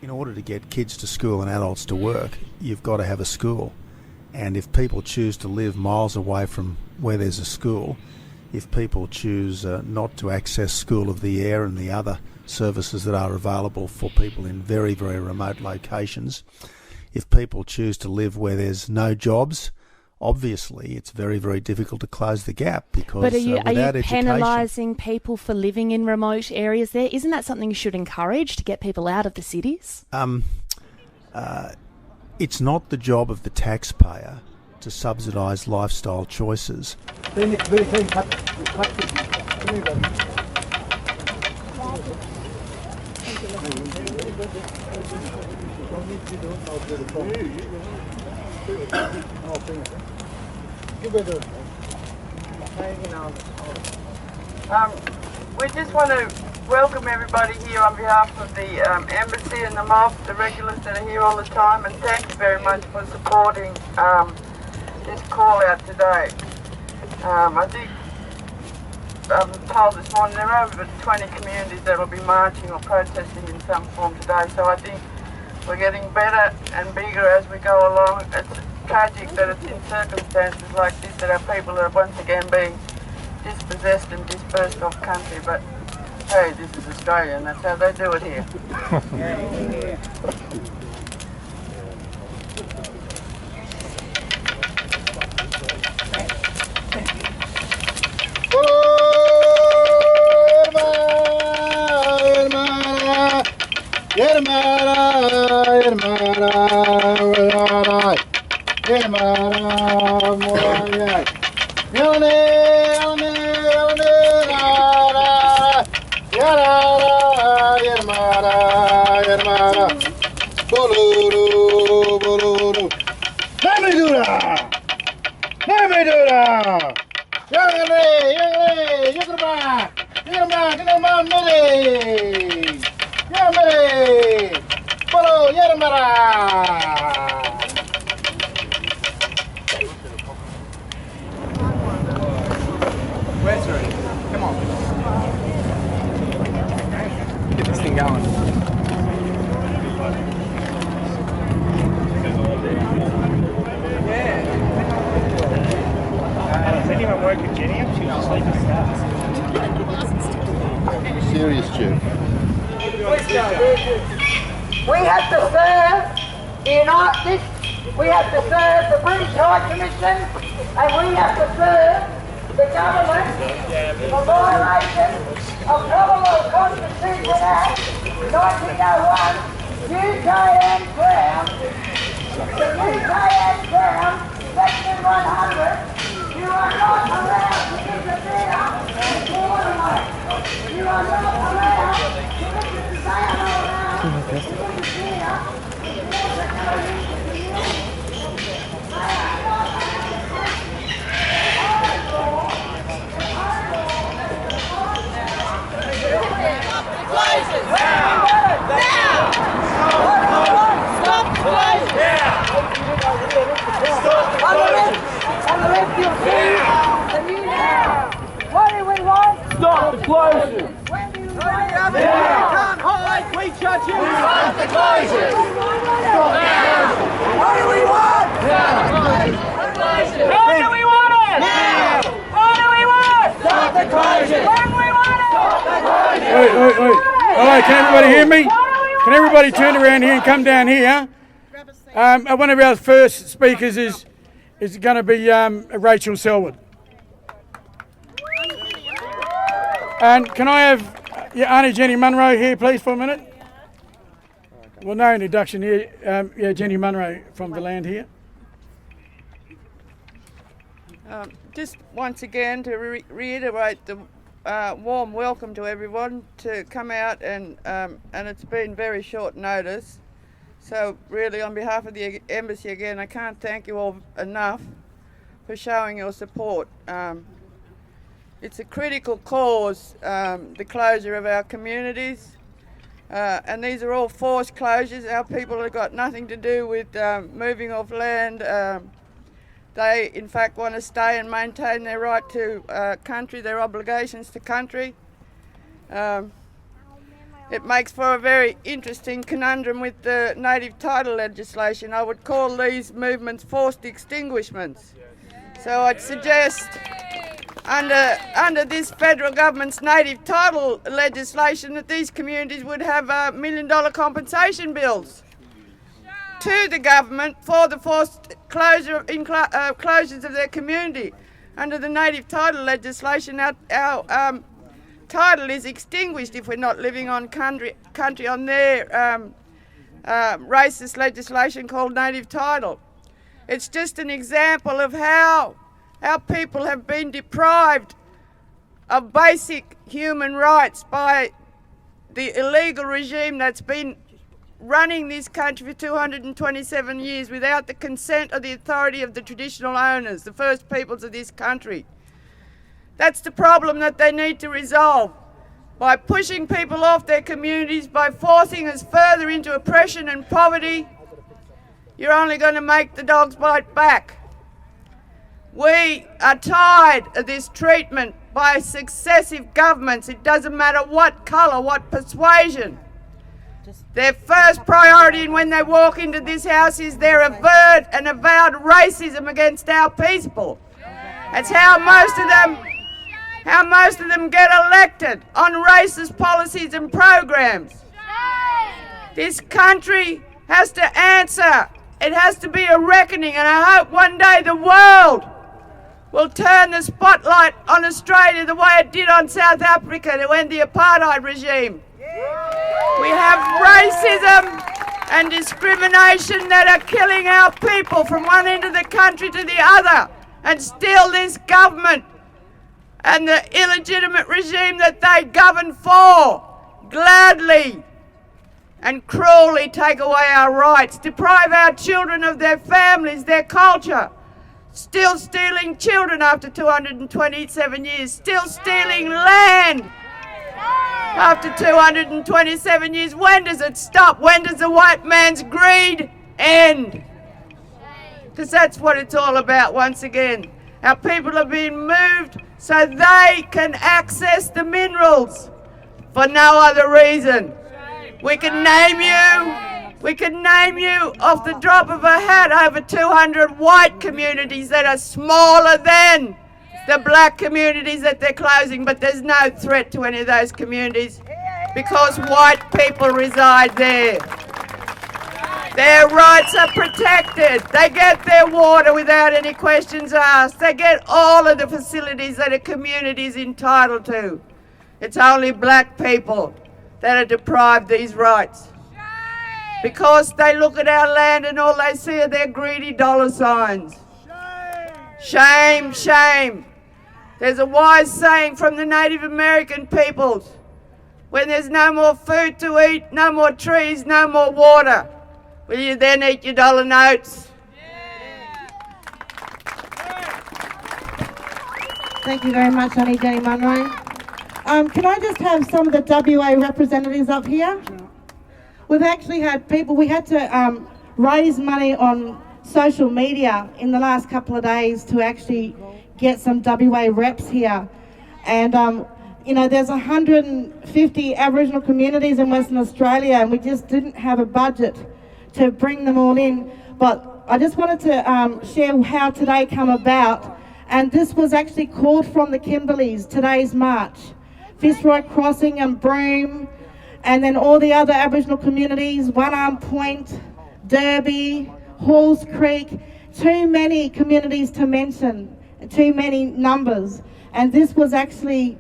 in order to get kids to school and adults to work, you've got to have a school. And if people choose to live miles away from where there's a school, if people choose not to access School of the Air and the other services that are available for people in very, very remote locations, if people choose to live where there's no jobs, obviously it's very, very difficult to close the gap because But are you education... penalising people for living in remote areas there? Isn't that something you should encourage to get people out of the cities? It's not the job of the taxpayer to subsidise lifestyle choices. We just want to welcome everybody here on behalf of the Embassy and the mob, the regulars that are here all the time, and thank you very much for supporting this call out today. I think I'm told this morning there are over 20 communities that will be marching or protesting in some form today, so I think we're getting better and bigger as we go along. It's tragic that it's in circumstances like this that our people are once again being dispossessed and dispersed off country, but hey, this is Australia and that's how they do it here. Come on. Get this thing going. Does anyone work with Jenny? She's asleep at stars. Serious, Jim. We have to serve the United. We have to serve the British High Commission, and we have to serve the government for violation of Commonwealth Constitution Act 1901, UKN Crown, the UKN Crown, Section 100. You are not allowed to interfere in Parliament. You are not allowed to say I'm not allowed to interfere in On the left you'll see the new now. What do we want? Stop the closure. When do you want it? Now. You can't hide. We judge you. Stop the closure. Stop now. What do we want? Now. When do we want it? Now. What do we want? Stop the closure. When we want it? Stop the closure. Wait. All right, can everybody hear me? Can everybody turn around here and come down here? One of our first speakers is going to be Rachel Siewert. And can I have Auntie Jenny Munro here, please, for a minute? Well, no introduction here. Jenny Munro from the land here. Just once again to reiterate the warm welcome to everyone to come out, and it's been very short notice. So really, on behalf of the Embassy again, I can't thank you all enough for showing your support. It's a critical cause, the closure of our communities, and these are all forced closures. Our people have got nothing to do with moving off land. They, in fact, want to stay and maintain their right to country, their obligations to country. it makes for a very interesting conundrum with the native title legislation. I would call these movements forced extinguishments. So I'd suggest under this federal government's native title legislation that these communities would have $1 million compensation bills to the government for the forced closures of their community. Under the native title legislation, our title is extinguished if we're not living on country on their racist legislation called native title. It's just an example of how our people have been deprived of basic human rights by the illegal regime that's been running this country for 227 years without the consent or the authority of the traditional owners, the first peoples of this country. That's the problem that they need to resolve. By pushing people off their communities, by forcing us further into oppression and poverty, you're only going to make the dogs bite back. We are tired of this treatment by successive governments. It doesn't matter what colour, what persuasion. Their first priority when they walk into this house is their overt and avowed racism against our people. That's how most of them get elected, on racist policies and programs. This country has to answer. It has to be a reckoning, and I hope one day the world will turn the spotlight on Australia the way it did on South Africa to end the apartheid regime. We have racism and discrimination that are killing our people from one end of the country to the other, and still this government and the illegitimate regime that they govern for gladly and cruelly take away our rights, deprive our children of their families, their culture, still stealing children after 227 years, still stealing land after 227 years. When does it stop? When does the white man's greed end? Because that's what it's all about once again. Our people are being moved so they can access the minerals for no other reason. We can name you off the drop of a hat over 200 white communities that are smaller than the black communities that they're closing, but there's no threat to any of those communities because white people reside there. Their rights are protected. They get their water without any questions asked. They get all of the facilities that a community is entitled to. It's only black people that are deprived these rights because they look at our land and all they see are their greedy dollar signs. Shame, shame. There's a wise saying from the Native American peoples: when there's no more food to eat, no more trees, no more water, will you then eat your dollar notes? Thank you very much, Annie Jenny Munro. Can I just have some of the WA representatives up here? We've actually had people, we had to raise money on social media in the last couple of days to actually get some WA reps here. And, you know, there's 150 Aboriginal communities in Western Australia, and we just didn't have a budget to bring them all in. But I just wanted to share how today came about. And this was actually called from the Kimberleys, today's march. Fitzroy Crossing and Broome, and then all the other Aboriginal communities, One Arm Point, Derby, Halls Creek, too many communities to mention, too many numbers. And this was actually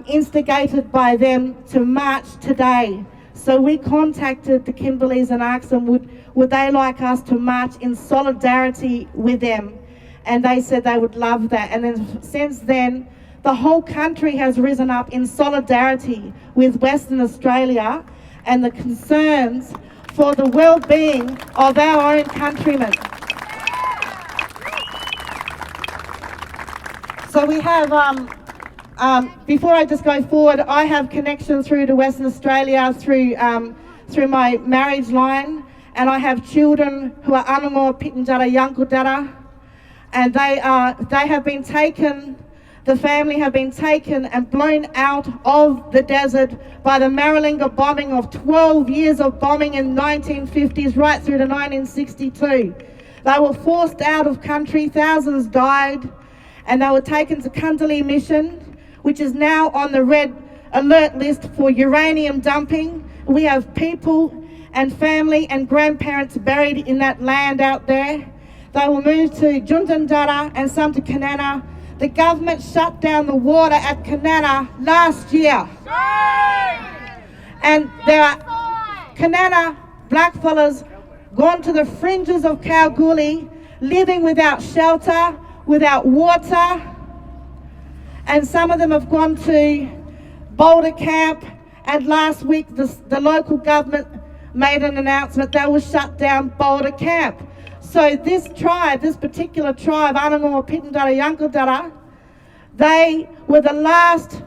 instigated by them to march today. So we contacted the Kimberleys and asked them, would they like us to march in solidarity with them? And they said they would love that. And then since then, the whole country has risen up in solidarity with Western Australia and the concerns for the well-being of our own countrymen. So we have, before I just go forward, I have connections through to Western Australia through my marriage line, and I have children who are Anango, Pitnjara, Yankuldara, and they have been taken The family have been taken and blown out of the desert by the Maralinga bombing of 12 years of bombing in 1950s right through to 1962. They were forced out of country, thousands died, and they were taken to Kundalini Mission, which is now on the red alert list for uranium dumping. We have people and family and grandparents buried in that land out there. They were moved to Jundandara and some to Kanana. The government shut down the water at Kanana last year. And there are Kanana blackfellas gone to the fringes of Kalgoorlie, living without shelter, without water. And some of them have gone to Boulder Camp, and last week the local government made an announcement they will shut down Boulder Camp. So this tribe, this particular tribe, Anangawa Pitandara Yankuldara, they were the last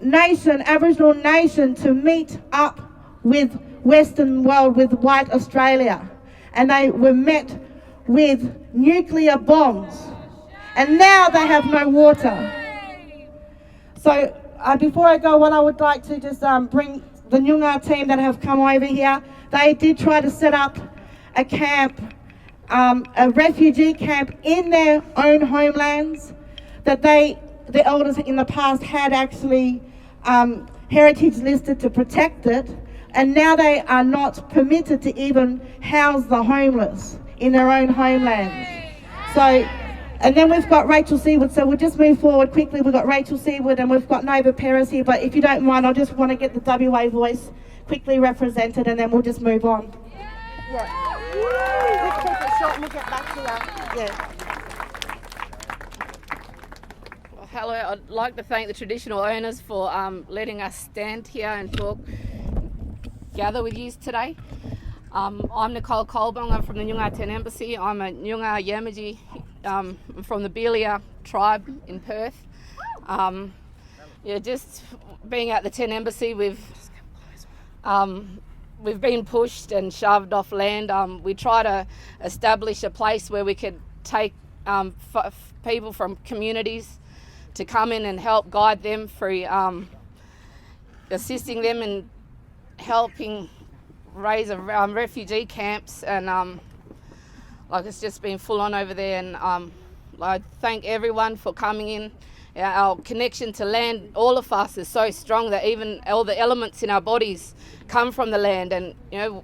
nation, Aboriginal nation, to meet up with Western world, with white Australia. And they were met with nuclear bombs. And now they have no water. So before I go, what I would like to just bring the Nyunga team that have come over here, they did try to set up a camp, a refugee camp in their own homelands that the elders in the past had actually heritage listed to protect it, and now they are not permitted to even house the homeless in their own homelands. So, and then we've got Rachel Siewert, so we'll just move forward quickly. We've got Rachel Siewert and we've got Nova Peris here, but if you don't mind, I just want to get the WA voice quickly represented and then we'll just move on. Yeah. Let's keep it short and we'll get back to that. Yeah. Well, hello, I'd like to thank the traditional owners for letting us stand here and gather with you today. I'm Nicole Culbong. I'm from the Nyunga 10 Embassy. I'm a Nyunga Yamaji from the Belia tribe in Perth. Just being at the 10 Embassy, we've been pushed and shoved off land. We try to establish a place where we could take people from communities to come in and help guide them through assisting them in helping raise refugee camps, and it's just been full on over there, and I thank everyone for coming in. Our connection to land, all of us, is so strong that even all the elements in our bodies come from the land, and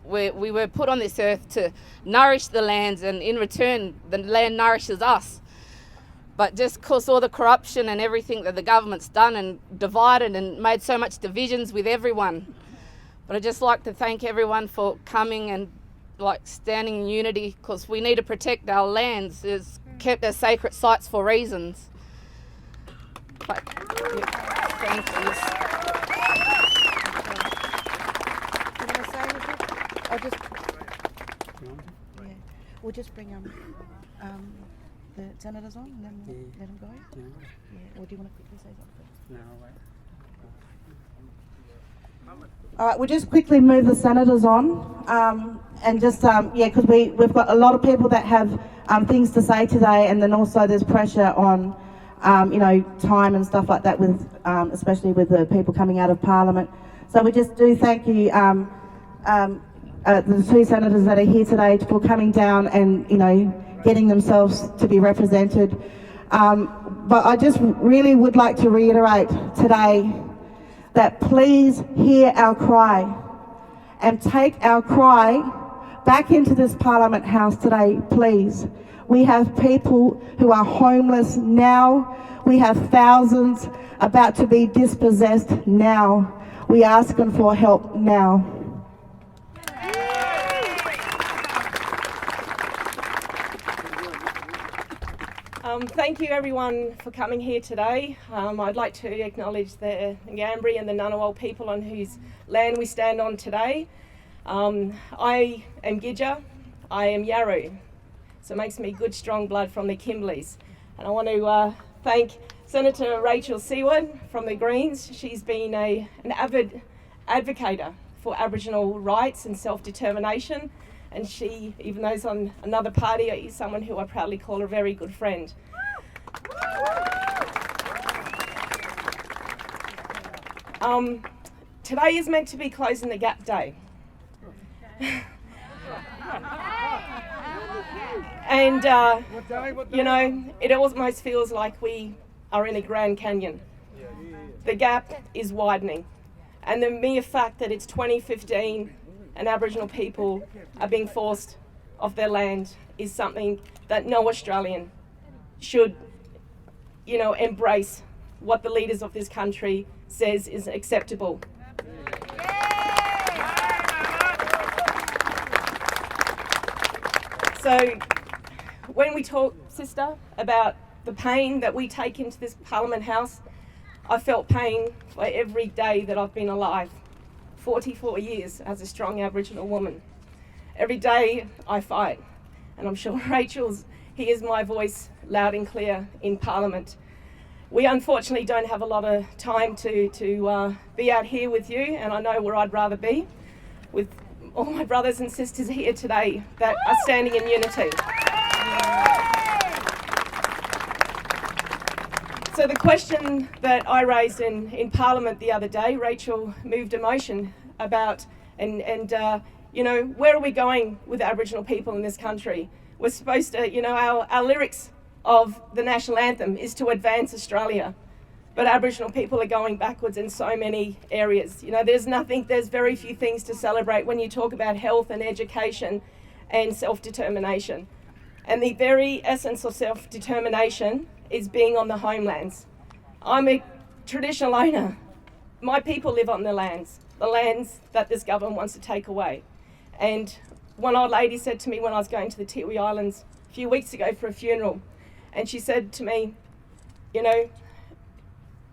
we were put on this earth to nourish the lands, and in return the land nourishes us. But just because all the corruption and everything that the government's done and divided and made so much divisions with everyone. But I'd just like to thank everyone for coming and standing in unity, because we need to protect our lands. It's kept as sacred sites for reasons. But, thank you. We'll just bring the senators on and then we'll let them go. Yeah. Or do you want to quickly say something? No, wait. All right, we'll just quickly move the senators on, and just because we've got a lot of people that have things to say today, and then also there's pressure on time and stuff like that, with especially with the people coming out of Parliament. So we just do thank you, the two senators that are here today, for coming down and getting themselves to be represented. But I just really would like to reiterate today that please hear our cry and take our cry back into this Parliament House today, please. We have people who are homeless now. We have thousands about to be dispossessed now. We ask them for help now. Thank you everyone for coming here today. I'd like to acknowledge the Ngambri and the Ngunnawal people on whose land we stand on today. I am Gidja, I am Yarru, so it makes me good strong blood from the Kimberleys. And I want to thank Senator Rachel Siewert from the Greens. She's been an avid advocator for Aboriginal rights and self-determination, and she, even though she's on another party, is someone who I proudly call a very good friend. Today is meant to be Closing the Gap Day. And, you know, it almost feels like we are in a Grand Canyon. The gap is widening. And the mere fact that it's 2015 and Aboriginal people are being forced off their land is something that no Australian should, you know, embrace what the leaders of this country says is acceptable. So when we talk, sister, about the pain that we take into this Parliament House, I felt pain for every day that I've been alive, 44 years as a strong Aboriginal woman. Every day I fight, and I'm sure Rachel hears my voice loud and clear in Parliament. We unfortunately don't have a lot of time to be out here with you, and I know where I'd rather be, with all my brothers and sisters here today that are standing in unity. So the question that I raised in Parliament the other day, Rachel moved a motion about, you know, where are we going with Aboriginal people in this country? We're supposed to, you know, our lyrics of the national anthem is to advance Australia. But Aboriginal people are going backwards in so many areas. You know, there's very few things to celebrate when you talk about health and education and self-determination. And the very essence of self-determination is being on the homelands. I'm a traditional owner. My people live on the lands that this government wants to take away. And one old lady said to me when I was going to the Tiwi Islands a few weeks ago for a funeral, and she said to me, you know,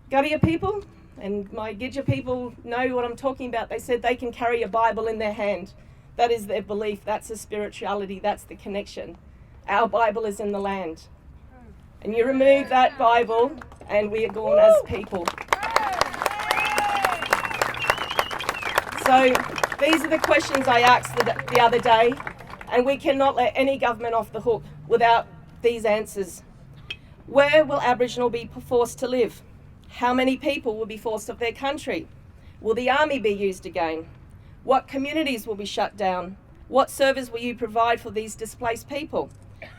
Gadiya people and my Gidja people know what I'm talking about. They said they can carry a Bible in their hand. That is their belief. That's the spirituality. That's the connection. Our Bible is in the land. And you remove that Bible and we are gone as people. So these are the questions I asked the other day, and we cannot let any government off the hook without these answers. Where will Aboriginal be forced to live? How many people will be forced off their country? Will the army be used again? What communities will be shut down? What service will you provide for these displaced people?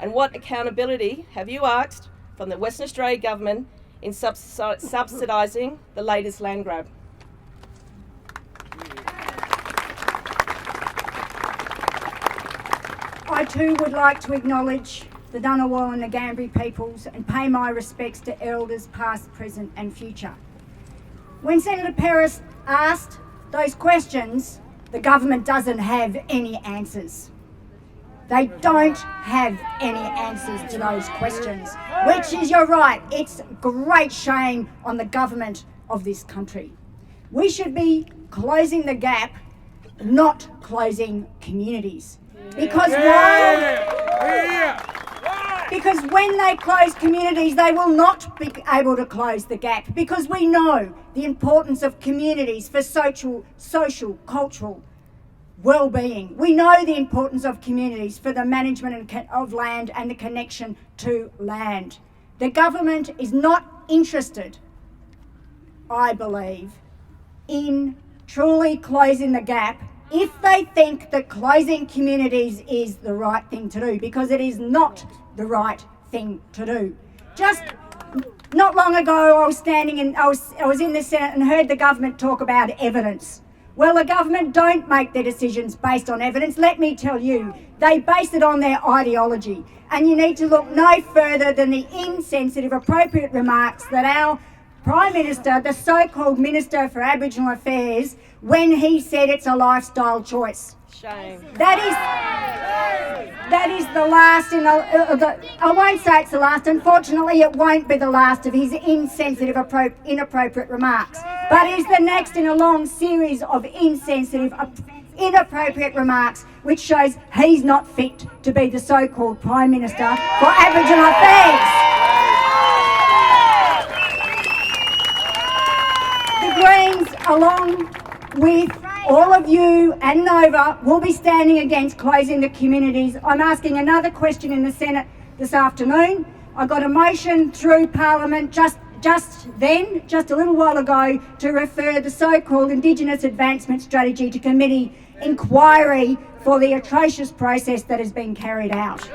And what accountability have you asked from the Western Australia government in subsidising the latest land grab? I too would like to acknowledge the Ngunnawal and the Ngambri peoples and pay my respects to elders past, present and future. When Senator Peris asked those questions, the government doesn't have any answers. They don't have any answers to those questions, which is, you're right, it's a great shame on the government of this country. We should be closing the gap, not closing communities. Because because when they close communities, they will not be able to close the gap, because we know the importance of communities for social, cultural well-being. We know the importance of communities for the management of land and the connection to land. The government is not interested, I believe, in truly closing the gap if they think that closing communities is the right thing to do, because it is not the right thing to do. Just not long ago, I was in the Senate and heard the government talk about evidence. Well, the government don't make their decisions based on evidence. Let me tell you, they base it on their ideology. And you need to look no further than the insensitive, appropriate remarks that our Prime Minister, the so-called Minister for Aboriginal Affairs, when he said it's a lifestyle choice. Shame. That is the last I won't say it's the last, unfortunately it won't be the last of his insensitive, inappropriate remarks, but it is the next in a long series of insensitive, inappropriate remarks, which shows he's not fit to be the so-called Prime Minister for Aboriginal Affairs. The Greens, along with all of you and Nova, will be standing against closing the communities. I'm asking another question in the Senate this afternoon. I got a motion through Parliament just just a little while ago, to refer the so-called Indigenous Advancement Strategy to committee inquiry for the atrocious process that has been carried out.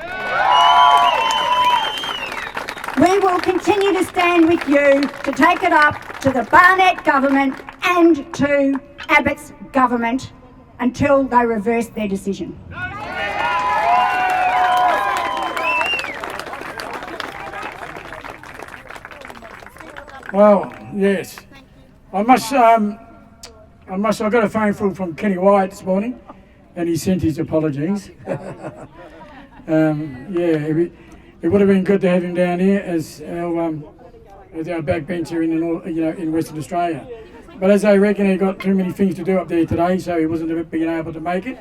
We will continue to stand with you to take it up to the Barnett government and to Abbott's government until they reverse their decision. Well, yes. I got a phone call from Kenny Wyatt this morning, and he sent his apologies. It would have been good to have him down here as our backbencher in Western Australia. But as I reckon, he got too many things to do up there today, so he wasn't being able to make it,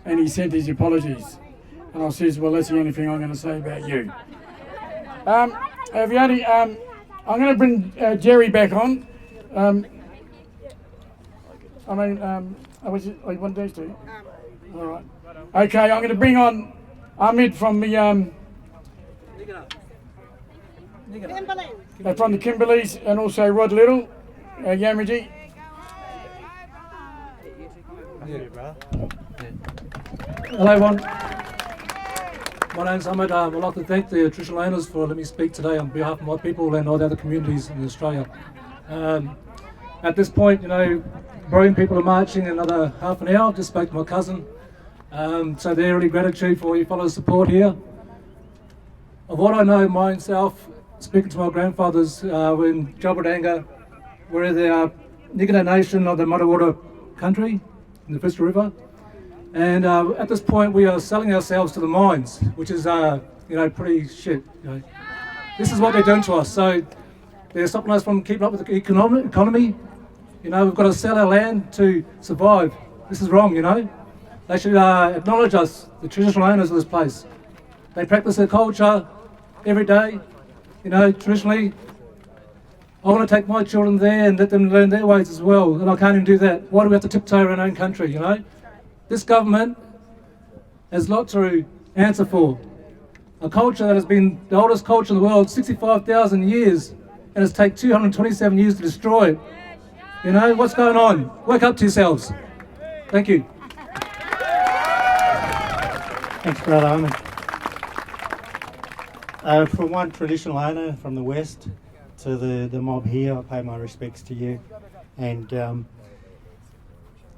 and he sent his apologies. And I says, well, that's the only thing I'm going to say about you. I'm going to bring Gerry back on. You want these two? All right. Okay, I'm going to bring on Hamid from the from the Kimberleys, and also Rod Little, Yamatji. Hello everyone. My name's Hamid. I'd like to thank the traditional owners for letting me speak today on behalf of my people and all the other communities in Australia. At this point, Aboriginal people are marching another half an hour. Just spoke to my cousin. So they're really gratitude for your fellows' support here. Of what I know myself, speaking to my grandfathers, were in Jabberanga, where the Nigana Nation of the Muddawater country, in the Bristol River. And at this point, we are selling ourselves to the mines, which is, pretty shit. This is what they're doing to us. So they're stopping us from keeping up with the economy. We've got to sell our land to survive. This is wrong, They should acknowledge us, the traditional owners of this place. They practice their culture every day. Traditionally, I want to take my children there and let them learn their ways as well, and I can't even do that. Why do we have to tiptoe around our own country, This government has a lot to answer for. A culture that has been the oldest culture in the world, 65,000 years, and it's taken 227 years to destroy it. What's going on? Wake up to yourselves. Thank you. Thanks, Brother Hamid. From one traditional owner from the West to the mob here, I pay my respects to you. And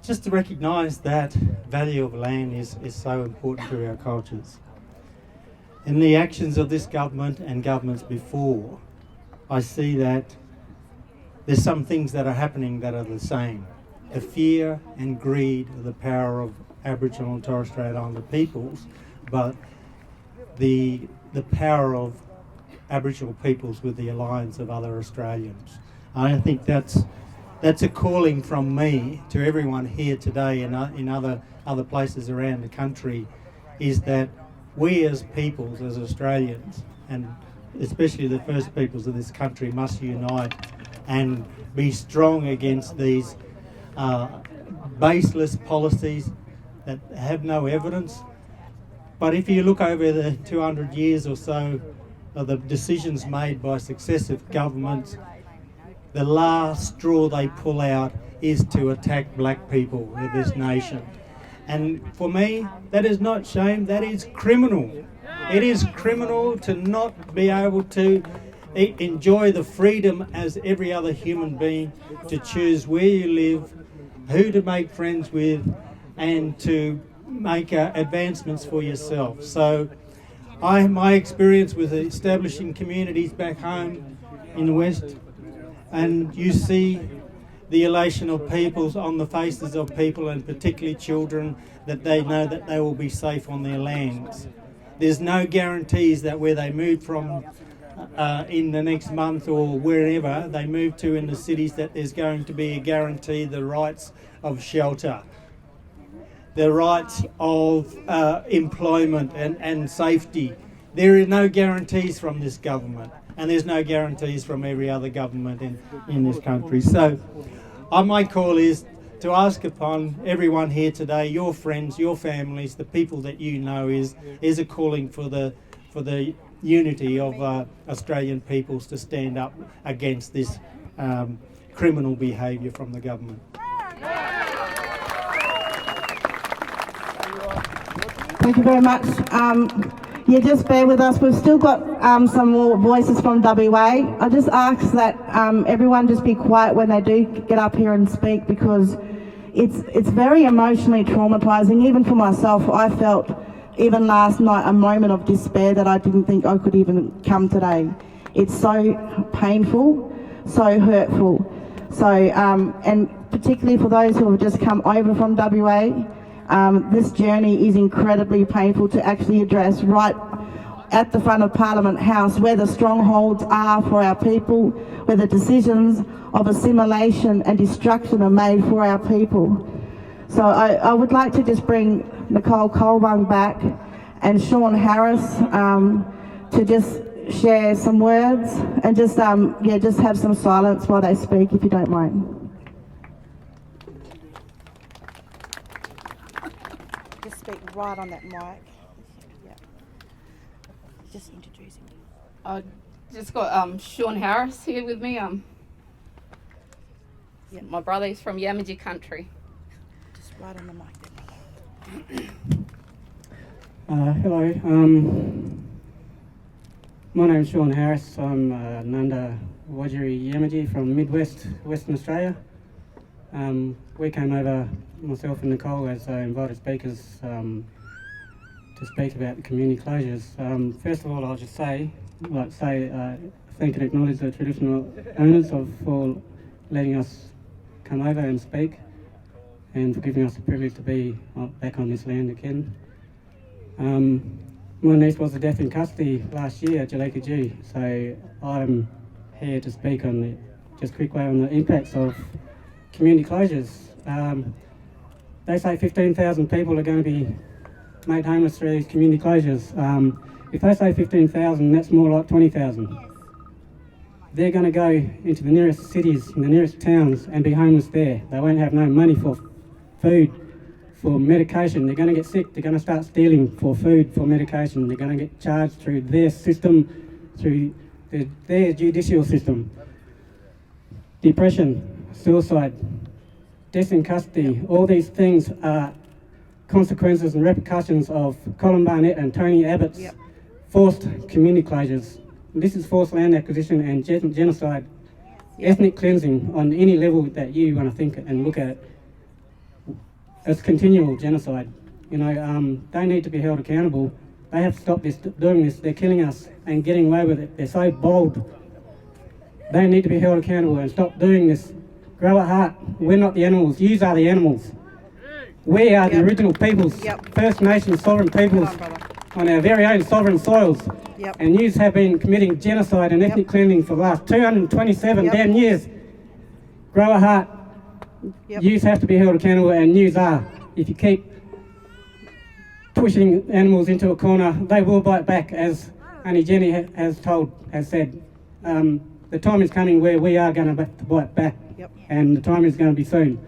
just to recognise that value of land is so important to our cultures. In the actions of this government and governments before, I see that there's some things that are happening that are the same. The fear and greed of the power of Aboriginal and Torres Strait Islander peoples, but the power of Aboriginal peoples with the alliance of other Australians. I think that's a calling from me to everyone here today and in other places around the country, is that we as peoples, as Australians, and especially the First Peoples of this country, must unite and be strong against these baseless policies that have no evidence. But if you look over the 200 years or so of the decisions made by successive governments, the last straw they pull out is to attack black people of this nation. And for me, that is not shame, that is criminal. It is criminal to not be able to enjoy the freedom as every other human being to choose where you live, who to make friends with, and to make advancements for yourself. So my experience with establishing communities back home in the West, and you see the elation of peoples on the faces of people, and particularly children, that they know that they will be safe on their lands. There's no guarantees that where they move from in the next month or wherever they move to in the cities, that there's going to be a guarantee the rights of shelter, the rights of employment and safety. There are no guarantees from this government, and there's no guarantees from every other government in this country. So my call is to ask upon everyone here today, your friends, your families, the people that you know, is a calling for for the unity of Australian peoples to stand up against this criminal behaviour from the government. Thank you very much. Yeah, just bear with us. We've still got some more voices from WA. I just ask that everyone just be quiet when they do get up here and speak, because it's very emotionally traumatising. Even for myself, I felt even last night a moment of despair that I didn't think I could even come today. It's so painful, so hurtful. So, and particularly for those who have just come over from WA, this journey is incredibly painful to actually address right at the front of Parliament House, where the strongholds are for our people, where the decisions of assimilation and destruction are made for our people. So I would like to just bring Nicole Culbong back and Shuan Harris to just share some words and just just have some silence while they speak, if you don't mind. Just speak right on that mic. Yeah. Just introducing you. I just got Shuan Harris here with me. My brother is from Yamaji country. Just right on the mic there. Hello, my name is Shuan Harris. I'm Nanda Wajiri Yamaji from Midwest, Western Australia. We came over, myself and Nicole, as invited speakers to speak about the community closures. First of all, I'll just thank and acknowledge the traditional owners for letting us come over and speak, and for giving us the privilege to be back on this land again. My niece was a death in custody last year at Jaleka G, so I'm here to speak on just quickly on the impacts of community closures. They say 15,000 people are going to be made homeless through these community closures. If they say 15,000, that's more like 20,000. They're going to go into the nearest cities, in the nearest towns, and be homeless there. They won't have no money for food, for medication. They're going to get sick. They're going to start stealing for food, for medication. They're going to get charged through their system, through their judicial system. Depression, suicide, death in custody, all these things are consequences and repercussions of Colin Barnett and Tony Abbott's forced community closures. This is forced land acquisition and genocide, ethnic cleansing on any level that you want to think and look at it. It's continual genocide. You know, they need to be held accountable. They have to stop doing this. They're killing us and getting away with it. They're so bold. They need to be held accountable and stop doing this. Grow a heart. We're not the animals. Yous are the animals. We are the original peoples, First Nations sovereign peoples on our very own sovereign soils. And yous have been committing genocide and ethnic cleansing for the last 227 damn years. Grow a heart. Yous have to be held accountable, and yous are. If you keep pushing animals into a corner, they will bite back, as Auntie Jenny has said. The time is coming where we are going to bite back, and the time is going to be soon.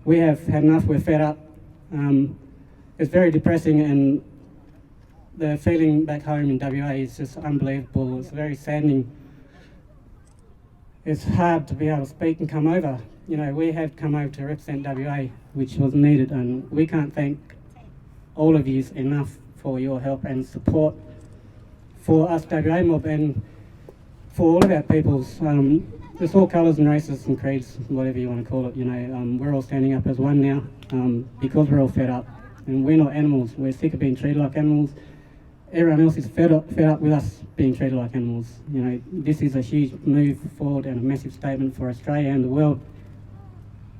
We have had enough, we're fed up. It's very depressing, and the feeling back home in WA is just unbelievable. It's very saddening. It's hard to be able to speak and come over. You know, we have come over to represent WA, which was needed, and we can't thank all of you enough for your help and support for us WA mob and for all of our peoples. There's all colours and races and creeds, whatever you want to call it. You know, we're all standing up as one now because we're all fed up, and we're not animals. We're sick of being treated like animals. Everyone else is fed up with us being treated like animals. You know, this is a huge move forward and a massive statement for Australia and the world.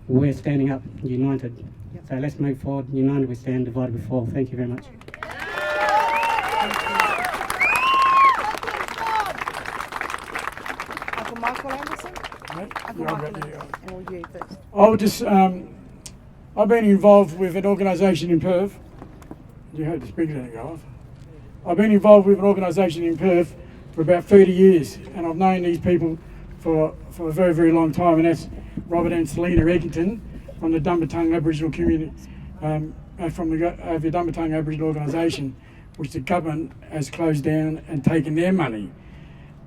We're standing up, united. So let's move forward. United we stand, divided we fall. Thank you very much. Uncle Michael Anderson? Uncle Michael, and we'll you first. I'll just, I've been involved with an organisation in Perth. You heard the speaker didn't go off. I've been involved with an organisation in Perth for about 30 years, and I've known these people for a very, very long time, and that's Robert and Selina Eggington from the Dumbartonga Aboriginal community, from the Dumbartonga Aboriginal organisation. which the government has closed down and taken their money.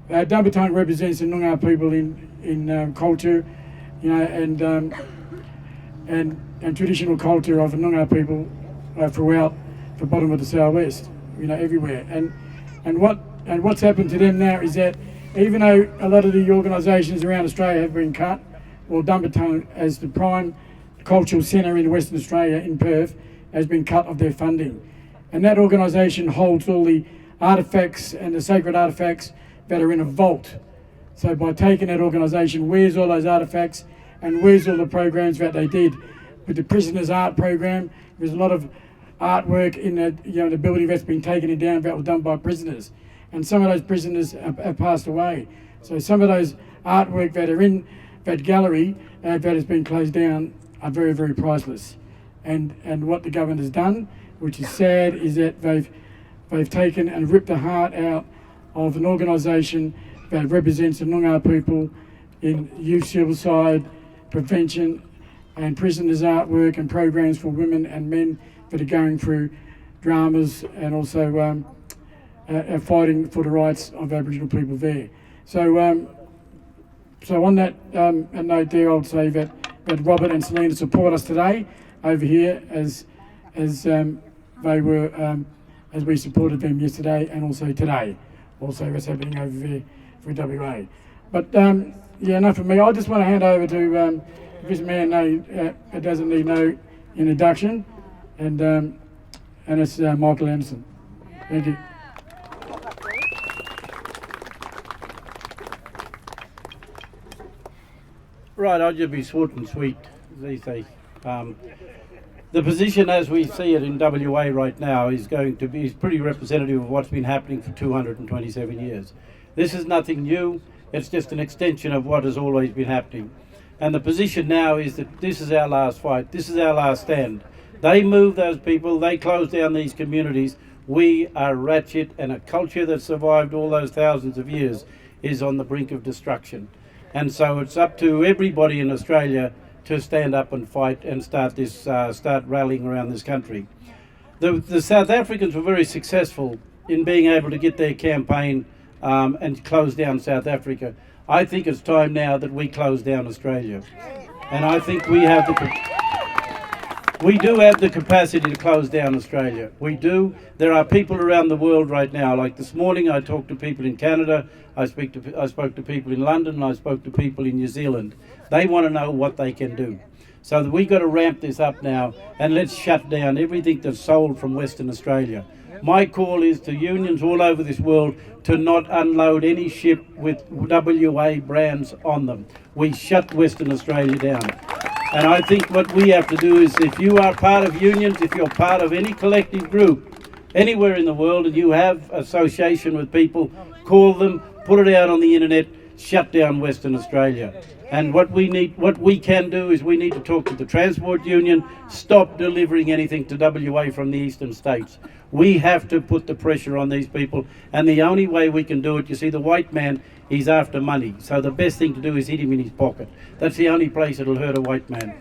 Dumbarton represents the Noongar people in culture, you know, and traditional culture of the Noongar people throughout the bottom of the southwest, you know, everywhere. And what's happened to them now is that even though a lot of the organisations around Australia have been cut, well, Dumbarton, as the prime cultural centre in Western Australia, in Perth, has been cut of their funding. And that organisation holds all the artefacts and the sacred artefacts that are in a vault. So by taking that organisation, where's all those artefacts and where's all the programs that they did? With the prisoners' art program, there's a lot of artwork in the building that's been taken down that was done by prisoners. And some of those prisoners have passed away. So some of those artwork that are in that gallery that has been closed down are very, very priceless. And what the government has done, which is sad, is that they've taken and ripped the heart out of an organisation that represents the Noongar people in youth suicide prevention and prisoners' artwork and programs for women and men that are going through dramas and also are fighting for the rights of Aboriginal people there. So on that note there, I would say that Robert and Selena support us today over here as they were as we supported them yesterday and also today. Also what's happening over there for WA. But yeah, enough of me. I just want to hand over to this man that doesn't need no introduction, and it's Michael Anderson. Thank you. Right, I'll just be short and sweet, as they say. The position as we see it in WA right now is pretty representative of what's been happening for 227 years. This is nothing new, it's just an extension of what has always been happening. And the position now is that this is our last fight, this is our last stand. They move those people, they close down these communities. We are ratchet, and a culture that survived all those thousands of years is on the brink of destruction. And so it's up to everybody in Australia to stand up and fight and start rallying around this country. The South Africans were very successful in being able to get their campaign and close down South Africa. I think it's time now that we close down Australia. And I think we do have the capacity to close down Australia. We do. There are people around the world right now. Like this morning, I talked to people in Canada, I spoke to people in London, and I spoke to people in New Zealand. They want to know what they can do. So we've got to ramp this up now, and let's shut down everything that's sold from Western Australia. My call is to unions all over this world to not unload any ship with WA brands on them. We shut Western Australia down. And I think what we have to do is, if you are part of unions, if you're part of any collective group anywhere in the world and you have association with people, call them, put it out on the internet, shut down Western Australia. And what we can do is we need to talk to the Transport Union, stop delivering anything to WA from the eastern states. We have to put the pressure on these people, and the only way we can do it, you see, the white man, he's after money. So the best thing to do is hit him in his pocket. That's the only place it'll hurt a white man.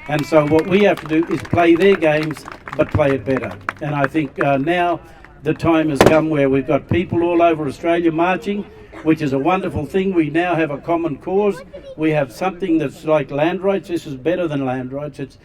And so what we have to do is play their games, but play it better. And I think now the time has come where we've got people all over Australia marching, which is a wonderful thing. We now have a common cause. We have something that's like land rights. This is better than land rights. It's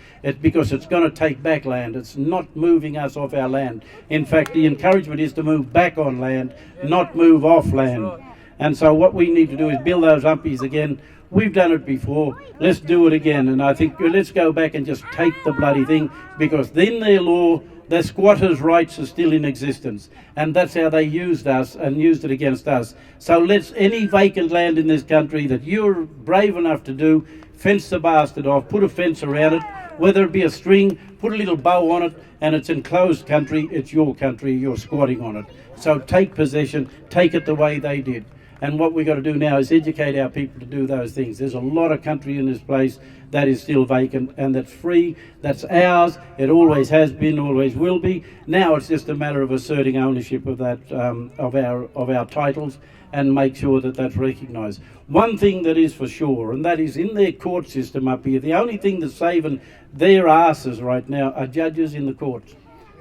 because it's going to take back land. It's not moving us off our land. In fact, the encouragement is to move back on land, not move off land. And so what we need to do is build those umpies again. We've done it before. Let's do it again. And I think let's go back and just take the bloody thing, because then their law, the squatters' rights are still in existence, and that's how they used us and used it against us. So let's, any vacant land in this country that you're brave enough to do, fence the bastard off, put a fence around it, whether it be a string, put a little bow on it, and it's enclosed country, it's your country, you're squatting on it. So take possession, take it the way they did. And what we've got to do now is educate our people to do those things. There's a lot of country in this place that is still vacant and that's free, that's ours. It always has been, always will be. Now it's just a matter of asserting ownership of that, of our titles, and make sure that that's recognised. One thing that is for sure, and that is in their court system up here, the only thing that's saving their asses right now are judges in the courts.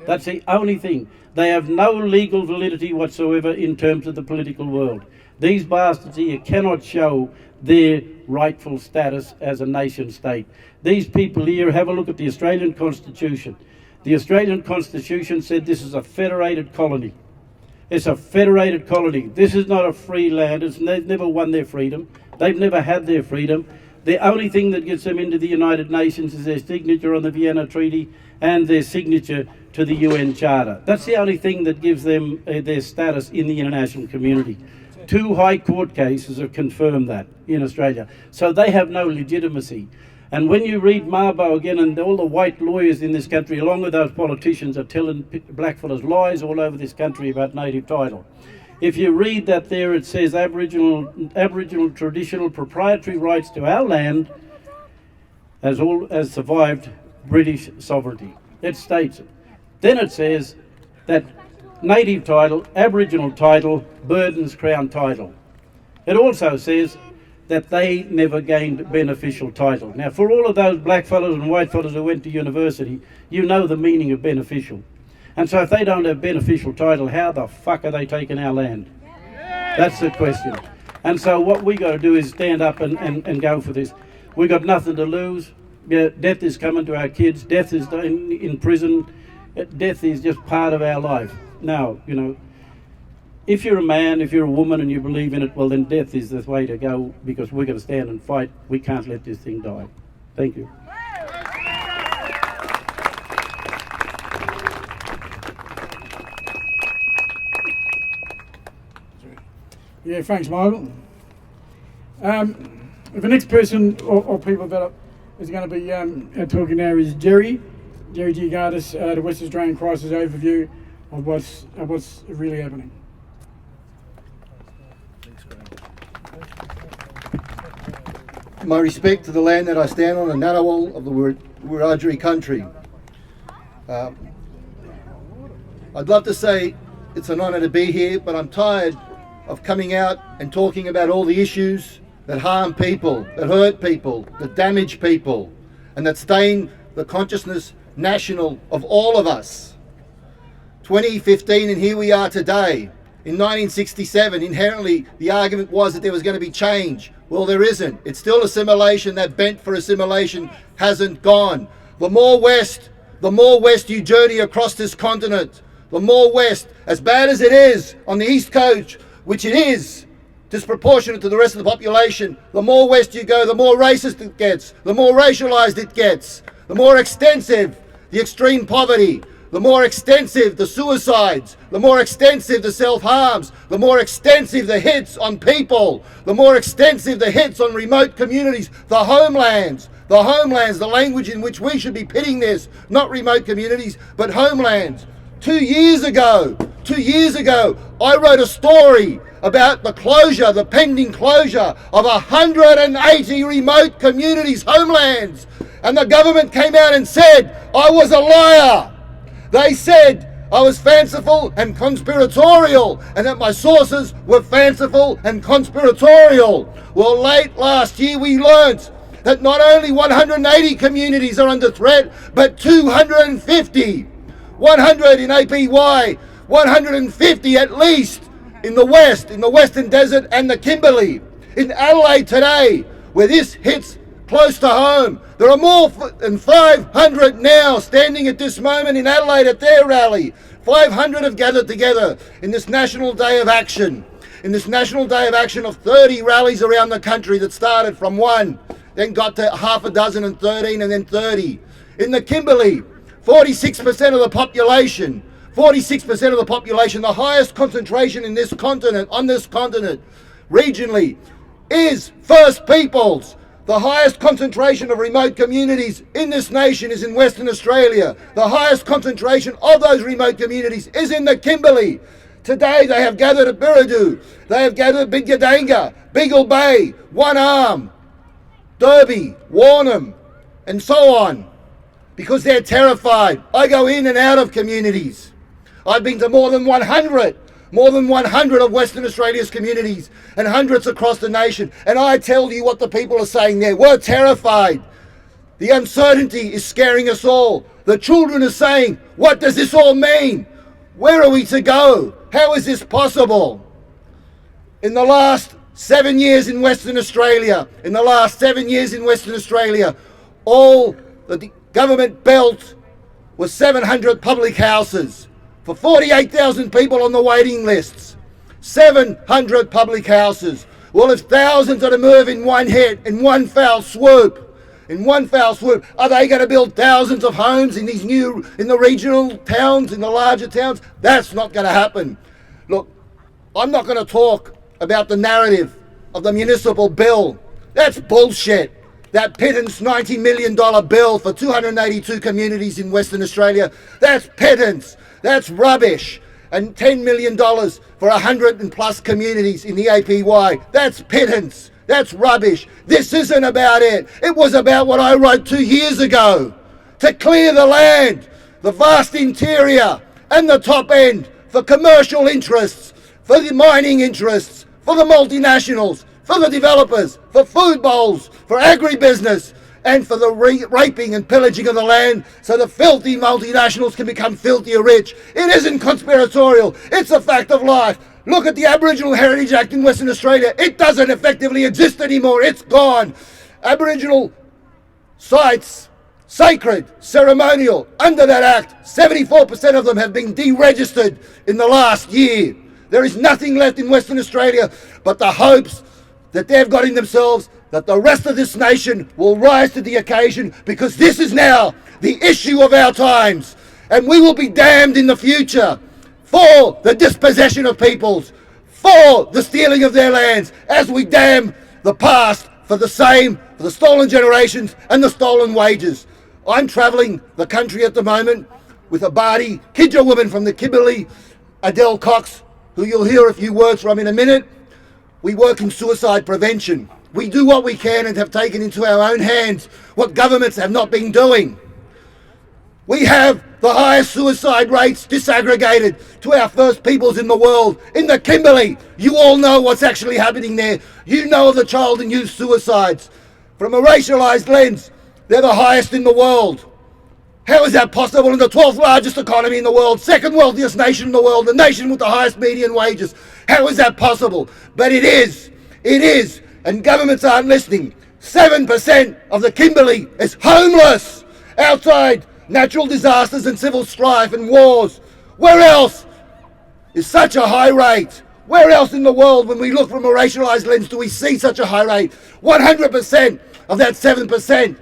That's the only thing. They have no legal validity whatsoever in terms of the political world. These bastards here cannot show their rightful status as a nation state. These people here, have a look at the Australian Constitution. The Australian Constitution said this is a federated colony. It's a federated colony. This is not a free land. They've never won their freedom. They've never had their freedom. The only thing that gets them into the United Nations is their signature on the Vienna Treaty and their signature to the UN Charter. That's the only thing that gives them their status in the international community. 2 high court cases have confirmed that in Australia. So they have no legitimacy. And when you read Mabo again, and all the white lawyers in this country, along with those politicians, are telling blackfellas lies all over this country about native title. If you read that there, it says Aboriginal traditional proprietary rights to our land has survived British sovereignty. It states it. Then it says that native title, Aboriginal title, burdens Crown title. It also says that they never gained beneficial title. Now, for all of those black fellows and white fellows who went to university, you know the meaning of beneficial. And so if they don't have beneficial title, how the fuck are they taking our land? That's the question. And so what we got to do is stand up and go for this. We got nothing to lose. Yeah, death is coming to our kids. Death is in prison. Death is just part of our life. Now, you know, if you're a man, if you're a woman and you believe in it, well then death is the way to go, because we're going to stand and fight. We can't let this thing die. Thank you. Yeah, thanks, Michael. The next person or people that is going to be talking now is Gerry Georgatos, the West Australian Crisis Overview of what's really happening. My respect to the land that I stand on, the Ngunnawal of the Wiradjuri country. I'd love to say it's an honour to be here, but I'm tired of coming out and talking about all the issues that harm people, that hurt people, that damage people, and that stain the consciousness national of all of us. 2015 and here we are today. In 1967, inherently the argument was that there was going to be change. Well, there isn't. It's still assimilation. That bent for assimilation hasn't gone. The more west you journey across this continent, the more west, as bad as it is on the east coast, which it is, disproportionate to the rest of the population, the more west you go, the more racist it gets, the more racialised it gets, the more extensive the extreme poverty, the more extensive the suicides, the more extensive the self-harms, the more extensive the hits on people, the more extensive the hits on remote communities, the homelands, the language in which we should be pitting this, not remote communities, but homelands. 2 years ago, I wrote a story about the pending closure of 180 remote communities' homelands. And the government came out and said I was a liar. They said I was fanciful and conspiratorial, and that my sources were fanciful and conspiratorial. Well, late last year we learnt that not only 180 communities are under threat, but 250. 100 in APY, 150 at least in the west, in the Western Desert and the Kimberley. In Adelaide today, where this hits close to home, there are more than 500 now standing at this moment in Adelaide at their rally. 500 have gathered together in this National Day of Action. In this National Day of Action of 30 rallies around the country that started from 1, then got to half a dozen and 13 and then 30. In the Kimberley, 46% of the population, the highest concentration in this continent, on this continent, regionally, is First Peoples. The highest concentration of remote communities in this nation is in Western Australia. The highest concentration of those remote communities is in the Kimberley. Today they have gathered at Birridoo, they have gathered at Bidgadanga, Beagle Bay, One Arm, Derby, Warnham, and so on. Because they're terrified. I go in and out of communities. I've been to more than 100 of Western Australia's communities and hundreds across the nation. And I tell you what the people are saying there. We're terrified. The uncertainty is scaring us all. The children are saying, what does this all mean? Where are we to go? How is this possible? In the last 7 years in Western Australia, all the government built was 700 public houses for 48,000 people on the waiting lists. 700 public houses. Well, if thousands are to move in one hit, in one foul swoop, are they going to build thousands of homes in the regional towns, in the larger towns? That's not going to happen. Look, I'm not going to talk about the narrative of the municipal bill. That's bullshit. That pittance $90 million bill for 282 communities in Western Australia, that's pittance. That's rubbish. And $10 million for 100 and plus communities in the APY, that's pittance. That's rubbish. This isn't about it. It was about what I wrote 2 years ago. To clear the land, the vast interior and the top end for commercial interests, for the mining interests, for the multinationals, for the developers, for food bowls, for agribusiness, and for the raping and pillaging of the land so the filthy multinationals can become filthier rich. It isn't conspiratorial. It's a fact of life. Look at the Aboriginal Heritage Act in Western Australia. It doesn't effectively exist anymore. It's gone. Aboriginal sites, sacred, ceremonial, under that act, 74% of them have been deregistered in the last year. There is nothing left in Western Australia but the hopes that they've got in themselves that the rest of this nation will rise to the occasion, because this is now the issue of our times, and we will be damned in the future for the dispossession of peoples, for the stealing of their lands, as we damn the past for the stolen generations and the stolen wages. I'm travelling the country at the moment with a Bardi Kidja woman from the Kimberley, Adele Cox, who you'll hear a few words from in a minute. We work in suicide prevention. We do what we can and have taken into our own hands what governments have not been doing. We have the highest suicide rates disaggregated to our First Peoples in the world. In the Kimberley, you all know what's actually happening there. You know the child and youth suicides. From a racialised lens, they're the highest in the world. How is that possible in the 12th largest economy in the world, second wealthiest nation in the world, the nation with the highest median wages? How is that possible? But it is. It is. And governments aren't listening. 7% of the Kimberley is homeless outside natural disasters and civil strife and wars. Where else is such a high rate? Where else in the world, when we look from a racialised lens, do we see such a high rate? 100% of that 7%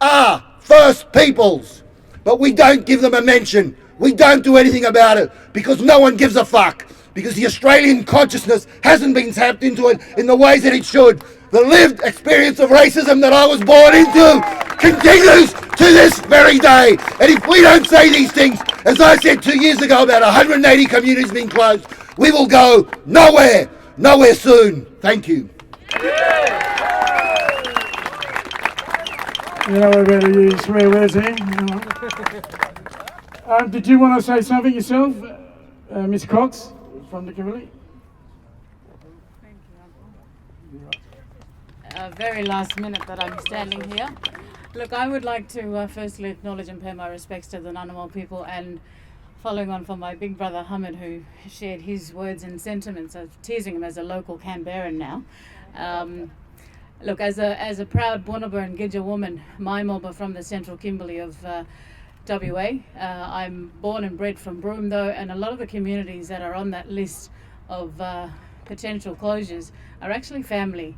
are First Peoples. But we don't give them a mention. We don't do anything about it because no one gives a fuck. Because the Australian consciousness hasn't been tapped into it in the ways that it should. The lived experience of racism that I was born into continues to this very day. And if we don't say these things, as I said 2 years ago about 180 communities being closed, we will go nowhere soon. Thank you. You know, we better use swear words here. Did you want to say something yourself, Ms. Cox from the Kimberley? Very last minute that I'm standing here. Look, I would like to firstly acknowledge and pay my respects to the Ngunnawal people, and following on from my big brother Hamid, who shared his words and sentiments of teasing him as a local Canberran now. Look, as a proud Bunuba and Gidja woman, my Moba from the central Kimberley of WA. I'm born and bred from Broome though, and a lot of the communities that are on that list of potential closures are actually family.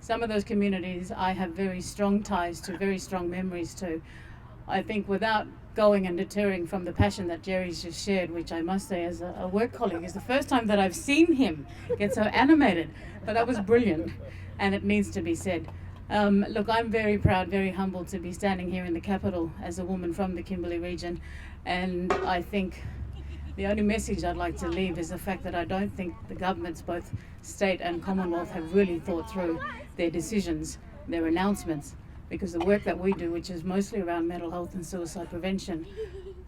Some of those communities I have very strong ties to, very strong memories to. I think without going and deterring from the passion that Gerry's just shared, which I must say as a work colleague is the first time that I've seen him get so animated, but that was brilliant. And it needs to be said. Look, I'm very proud, very humbled to be standing here in the capital as a woman from the Kimberley region. And I think the only message I'd like to leave is the fact that I don't think the governments, both state and Commonwealth, have really thought through their decisions, their announcements, because the work that we do, which is mostly around mental health and suicide prevention,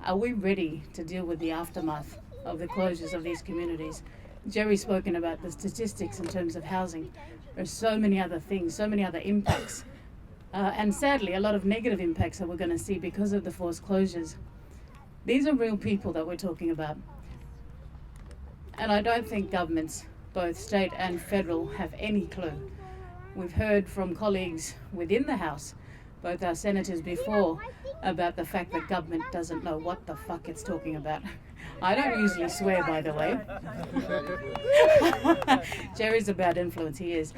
are we ready to deal with the aftermath of the closures of these communities? Gerry's spoken about the statistics in terms of housing. There's so many other things, so many other impacts and sadly a lot of negative impacts that we're going to see because of the forced closures. These are real people that we're talking about. And I don't think governments, both state and federal, have any clue. We've heard from colleagues within the House, both our senators before, about the fact that government doesn't know what the fuck it's talking about. I don't usually swear, by the way. Gerry's a bad influence, he is.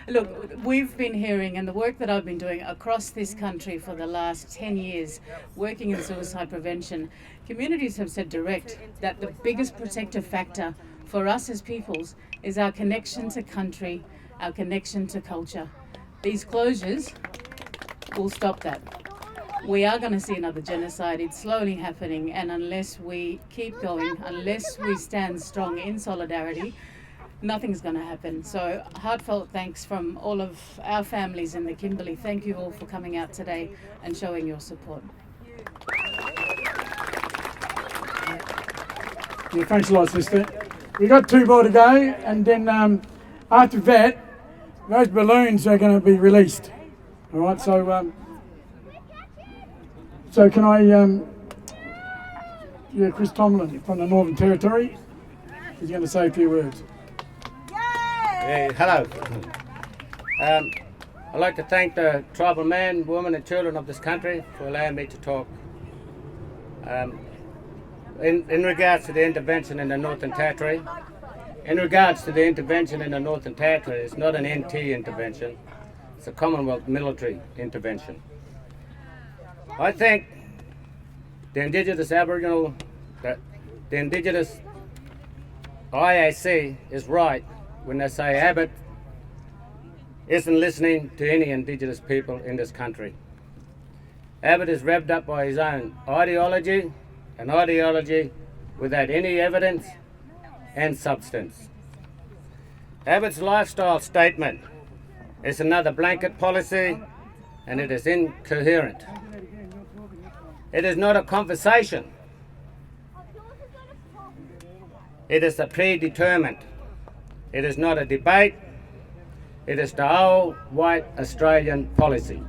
Look, we've been hearing, and the work that I've been doing across this country for the last 10 years, working in suicide prevention, communities have said direct that the biggest protective factor for us as peoples is our connection to country, our connection to culture. These closures will stop that. We are going to see another genocide. It's slowly happening, and unless we keep going, unless we stand strong in solidarity, nothing's going to happen. So heartfelt thanks from all of our families in the Kimberley. Thank you all for coming out today and showing your support. Yeah, thanks a lot, sister. We got 2 more to go, and then after that, those balloons are going to be released. All right, so can I, Chris Tommlins from the Northern Territory, he's going to say a few words. Hey, hello. I'd like to thank the tribal men, women and children of this country for allowing me to talk. In regards to the intervention in the Northern Territory, it's not an NT intervention, it's a Commonwealth military intervention. I think the Indigenous IAC is right when they say Abbott isn't listening to any Indigenous people in this country. Abbott is revved up by his own ideology, an ideology without any evidence and substance. Abbott's lifestyle statement is another blanket policy, and it is incoherent. It is not a conversation. It is a predetermined. It is not a debate. It is the old white Australian policy.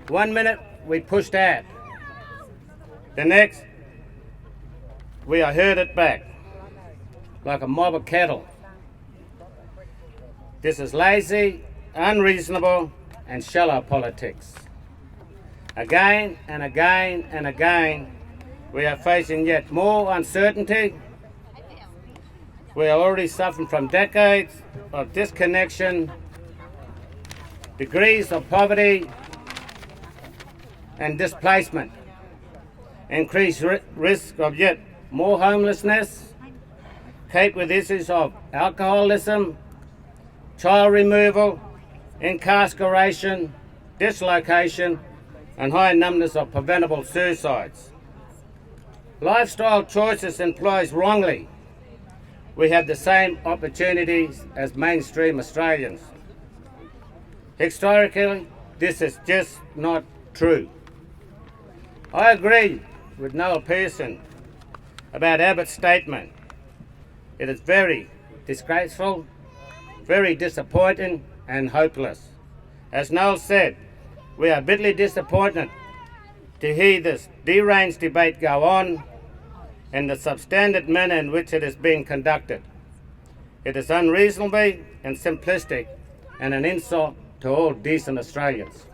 1 minute we push that. The next we are herded back like a mob of cattle. This is lazy, unreasonable and shallow politics. Again and again and again, we are facing yet more uncertainty. We are already suffering from decades of disconnection, degrees of poverty and displacement, increased risk of yet more homelessness, cope with issues of alcoholism, child removal, incarceration, dislocation, and high numbers of preventable suicides. Lifestyle choices employed wrongly. We have the same opportunities as mainstream Australians. Historically, this is just not true. I agree with Noel Pearson about Abbott's statement. It is very disgraceful, very disappointing and hopeless. As Noel said, we are bitterly disappointed to hear this deranged debate go on in the substandard manner in which it is being conducted. It is unreasonable and simplistic and an insult to all decent Australians.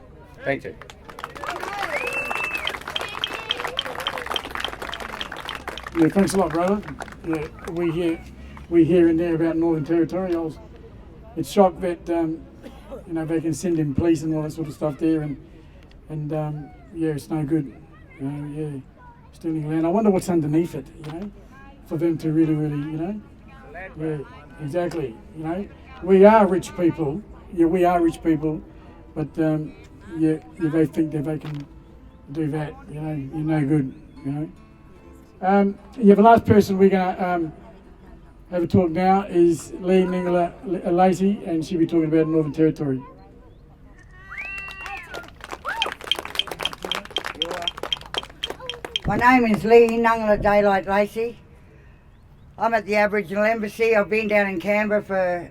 Thank you. Yeah, thanks a lot, brother. Yeah, we hear in there about Northern Territory. It's shocked that they can send in police and all that sort of stuff there, and yeah, it's no good. Yeah, stealing land. I wonder what's underneath it. For them to really, yeah, exactly. We are rich people. Yeah, we are rich people, but yeah, they think that they can do that. You're no good. Yeah, the last person we're going to have a talk now is Lacey, and she'll be talking about Northern Territory. My name is Lee Nungala Daylight Lacey. I'm at the Aboriginal Embassy. I've been down in Canberra for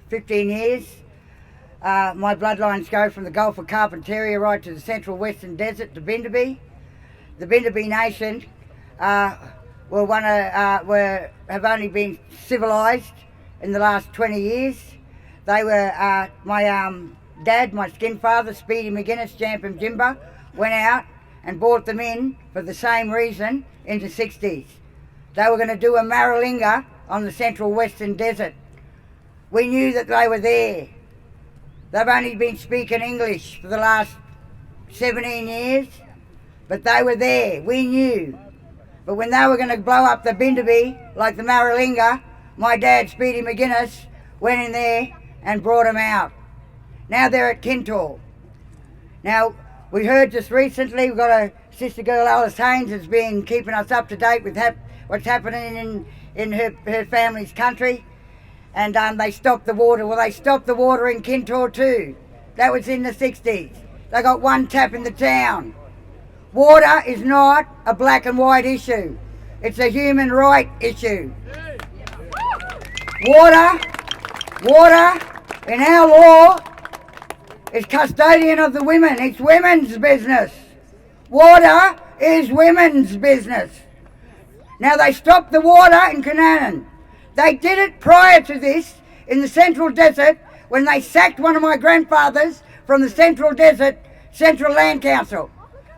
15 years. My bloodlines go from the Gulf of Carpentaria right to the Central Western Desert to Bindabee. The Bindabee Nation have only been civilised in the last 20 years. They were my dad, my skin father, Speedy McGuinness, Jampim Jimba, went out and brought them in for the same reason in the 60s. They were going to do a Maralinga on the Central Western Desert. We knew that they were there. They've only been speaking English for the last 17 years, but they were there. We knew. But when they were going to blow up the Bindabee, like the Maralinga, my dad, Speedy McGuinness, went in there and brought them out. Now they're at Kintor. Now, we heard just recently, we've got a sister girl, Alice Haynes, has been keeping us up to date with what's happening in her family's country. And they stopped the water. Well, they stopped the water in Kintor too. That was in the 60s. They got one tap in the town. Water is not a black and white issue. It's a human right issue. Water in our law is custodian of the women. It's women's business. Water is women's business. Now they stopped the water in Canaan. They did it prior to this in the Central Desert when they sacked one of my grandfathers from the Central Desert Central Land Council.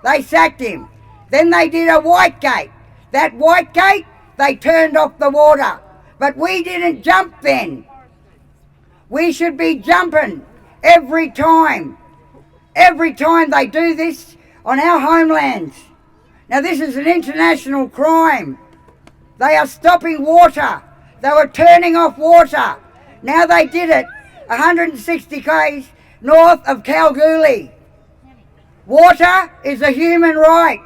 They sacked him. Then they did a white gate. That white gate, they turned off the water. But we didn't jump then. We should be jumping every time. Every time they do this on our homelands. Now this is an international crime. They are stopping water. They were turning off water. Now they did it 160 k's north of Kalgoorlie. Water is a human right.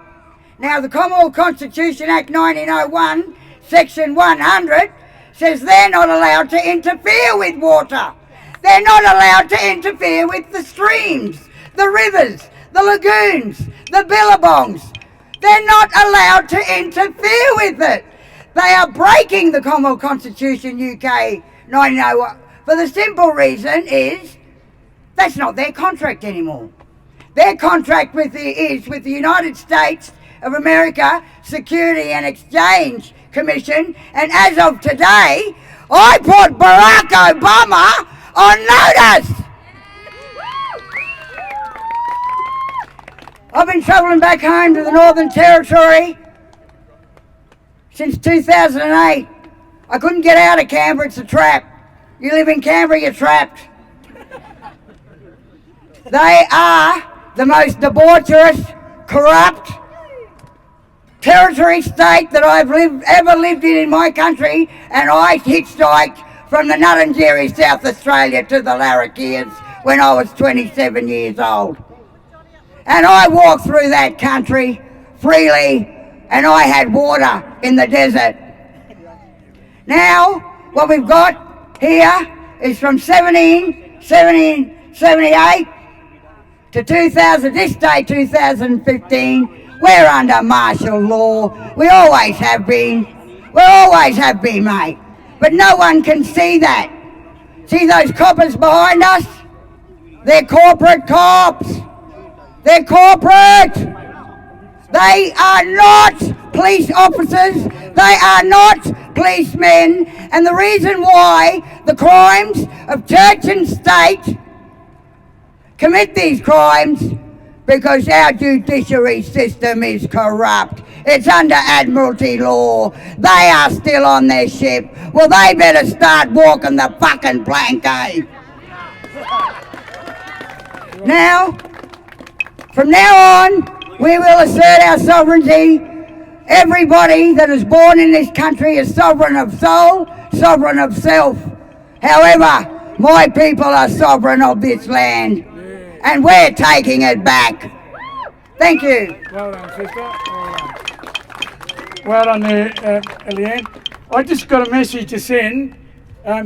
Now the Commonwealth Constitution Act 1901, Section 100, says they're not allowed to interfere with water. They're not allowed to interfere with the streams, the rivers, the lagoons, the billabongs. They're not allowed to interfere with it. They are breaking the Commonwealth Constitution UK 1901 for the simple reason is that's not their contract anymore. Their contract is with the United States of America Security and Exchange Commission, and as of today, I put Barack Obama on notice. I've been travelling back home to the Northern Territory since 2008. I couldn't get out of Canberra, it's a trap. You live in Canberra, you're trapped. They are the most debaucherous, corrupt territory state that I've ever lived in my country, and I hitchhiked from the Nuttingeri, South Australia to the Larrakians when I was 27 years old. And I walked through that country freely, and I had water in the desert. Now, what we've got here is from 1778 to 2000, this day 2015, we're under martial law. We always have been. We always have been, mate. But no one can see that. See those coppers behind us? They're corporate cops. They're corporate. They are not police officers. They are not policemen. And the reason why the crimes of church and state commit these crimes because our judiciary system is corrupt. It's under Admiralty law. They are still on their ship. Well, they better start walking the fucking plank, eh? Now, from now on, we will assert our sovereignty. Everybody that is born in this country is sovereign of soul, sovereign of self. However, my people are sovereign of this land. And we're taking it back. Thank you. Well done, sister. Well done there, Eliane. I just got a message to send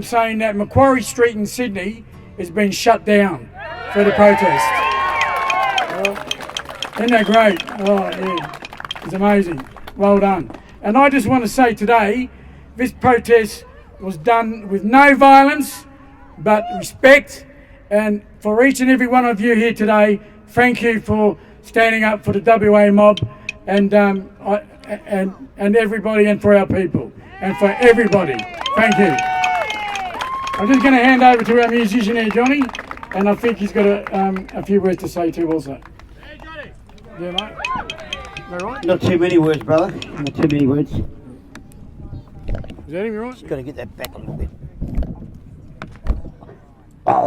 saying that Macquarie Street in Sydney has been shut down for the protest. Isn't that great? Oh, yeah. It's amazing. Well done. And I just want to say today, this protest was done with no violence, but respect And for each and every one of you here today, thank you for standing up for the WA mob and everybody, and for our people and for everybody. Thank you. I'm just going to hand over to our musician here, Johnny, and I think he's got a few words to say too also. Hey, Johnny. Yeah, mate. All right? Not too many words, brother. Not too many words. Is that him, right? Just got to get that back a little bit. I'll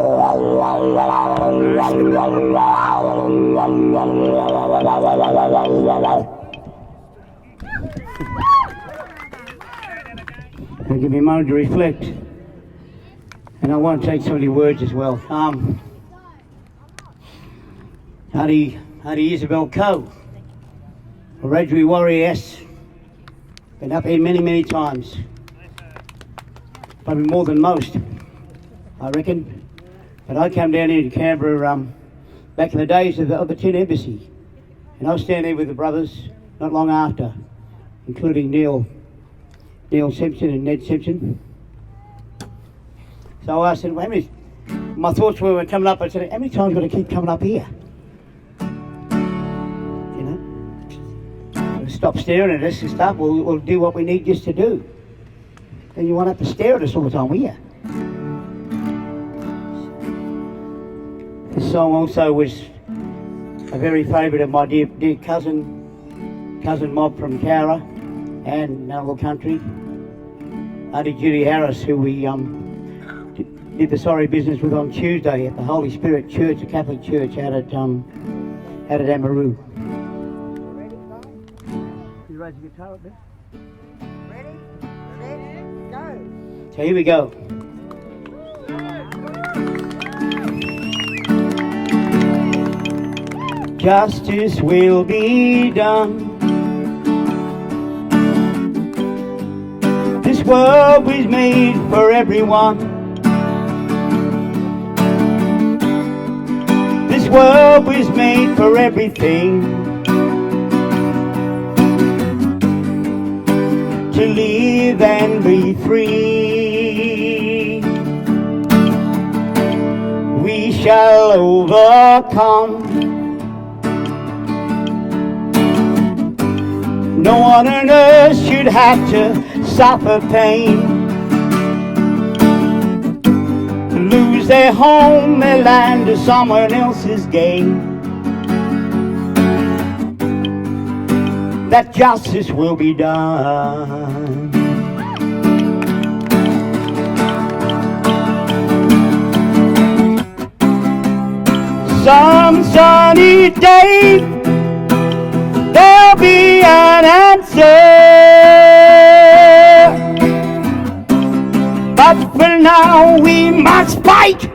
give you a moment to reflect, and I won't take so many words as well. Auntie Isabel Coe, a Wiradjuri warrior, been up here many, many times, probably more than most, I reckon. But I came down here to Canberra back in the days of the Tin Embassy, and I was standing there with the brothers not long after, including Neil Simpson and Ned Simpson. So I said, well, my thoughts were when coming up, I said, how many times got to keep coming up here? You know, we'll stop staring at us and stuff. We'll do what we need just to do. Then you won't have to stare at us all the time, will you? This song also was a very favourite of my dear cousin Mob from Cowra and Ngunnawal Country, Auntie Gerry Harris, who we did the sorry business with on Tuesday at the Holy Spirit Church, a Catholic church out at Amaroo. You raise the guitar a bit? Ready, set, go. So here we go. Justice will be done. This world was made for everyone. This world was made for everything. To live and be free. We shall overcome. No one on earth should have to suffer pain, lose their home, their land to someone else's gain. That justice will be done. Some sunny day there'll be an answer, but for now we must fight.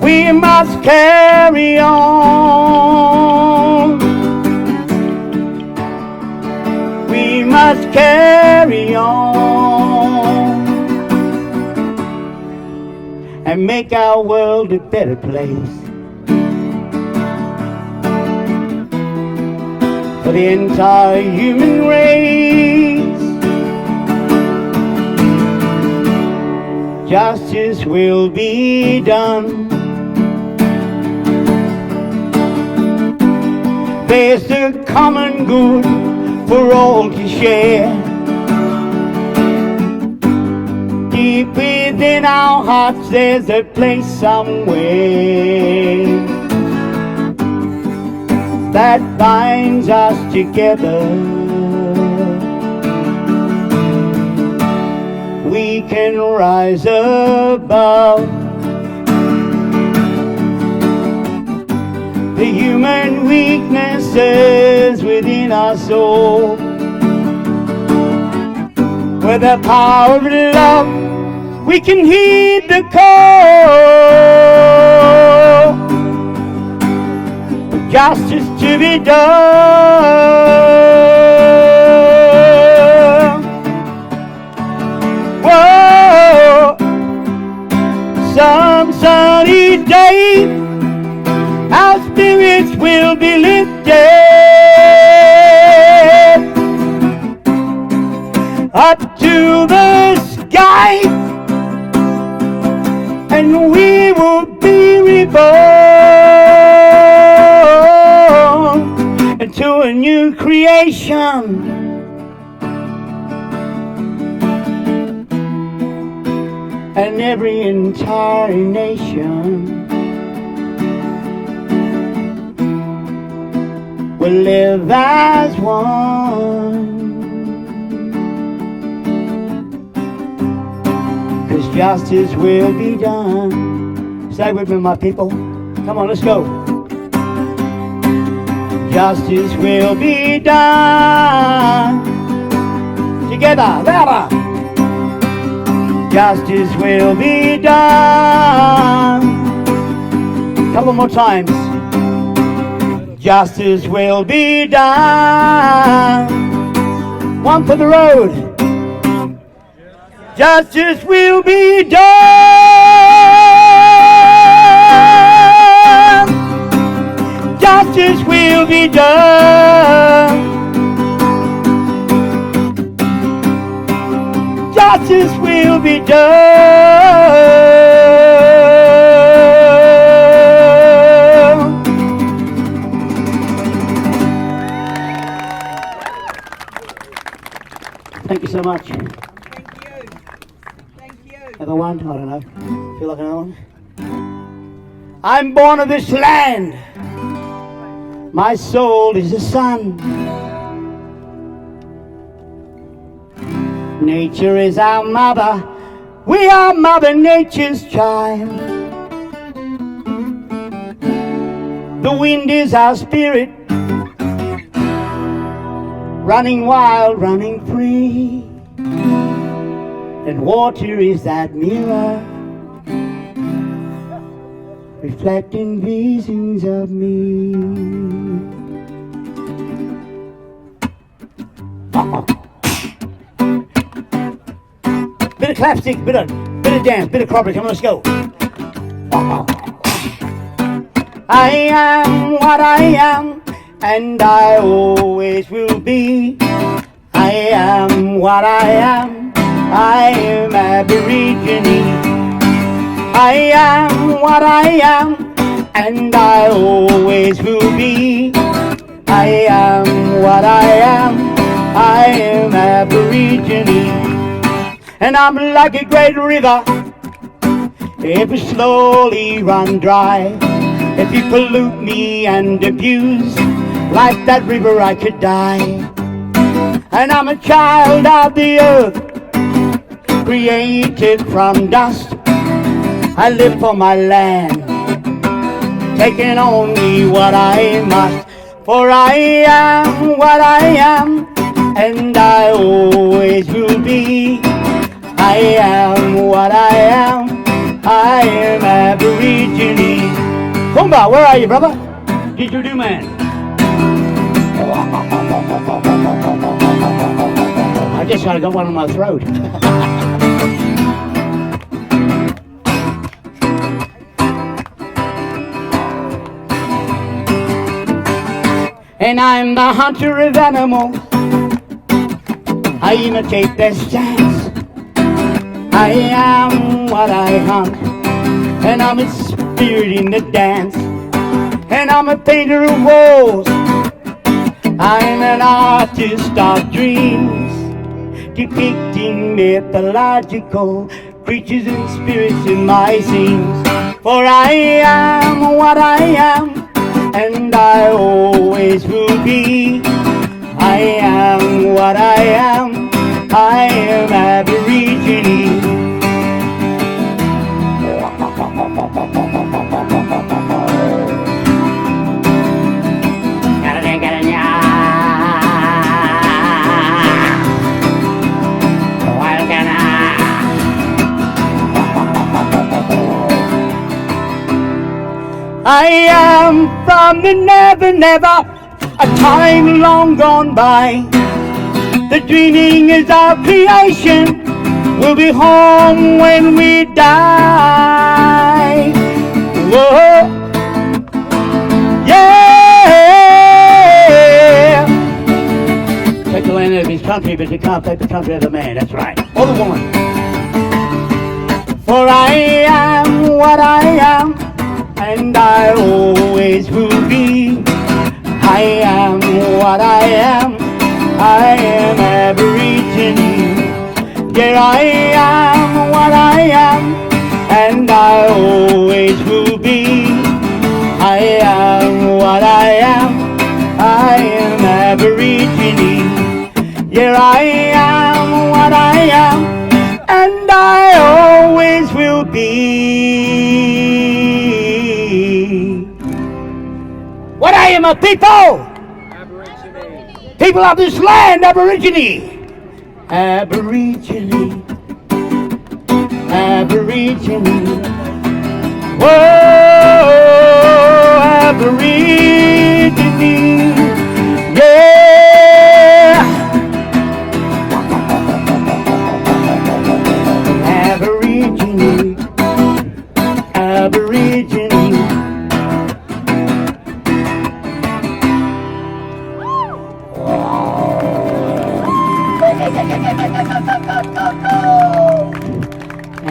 We must carry on. We must carry on and make our world a better place. For the entire human race, justice will be done. There's the common good for all to share. Deep within our hearts there's a place somewhere that binds us together. We can rise above the human weaknesses within us all. With the power of love, we can heed the call. Justice to be done. Whoa, some sunny day, our spirits will be lifted up to the sky, and we reborn into a new creation. And every entire nation will live as one. 'Cause justice will be done. Say with me, my people. Come on, let's go. Justice will be done. Together, louder. Justice will be done. Couple more times. Justice will be done. One for the road. Justice will be done. Justice will be done. Justice will be done. Thank you so much. Thank you. Thank you. Another one? I don't know. Feel like another one? I'm born of this land. My soul is the sun. Nature is our mother. We are Mother Nature's child. The wind is our spirit, running wild, running free. And water is that mirror, reflecting visions of me. Bit of clapstick, bit of dance, bit of cropper. Come on, let's go. I am what I am, and I always will be. I am what I am. I am Aborigine. I am what I am, and I always will be. I am what I am. I am Aborigine. And I'm like a great river, it will slowly run dry. If you pollute me and abuse, like that river I could die. And I'm a child of the earth, created from dust. I live for my land, taking only what I must. For I am what I am, and I always will be. I am what I am. I am Aborigine. Kumba, where are you, brother? Didgeridoo man. I just got one on my throat. And I'm the hunter of animals. I imitate their stance. I am what I hunt, and I'm a spirit in the dance. And I'm a painter of walls. I'm an artist of dreams, depicting mythological creatures and spirits in my scenes. For I am what I am, and I always will be. I am what I am. I am Aborigine. I am from the never, never, a time long gone by. The dreaming is our creation. We'll be home when we die. Whoa. Yeah. Take the land of his country, but you can't take the country of the man. That's right. Or the woman. For I am what I am, and I always will be. I am what I am. I am Aborigine. Yeah, I am what I am, and I always will be. I am what I am. I am Aborigine. Yeah, I am what I am, and I always will be. What I am a people! Aborigine. People of this land, Aborigine. Aborigine. Aborigine. Whoa, Aborigine. Yeah. Aborigine. Aborigine.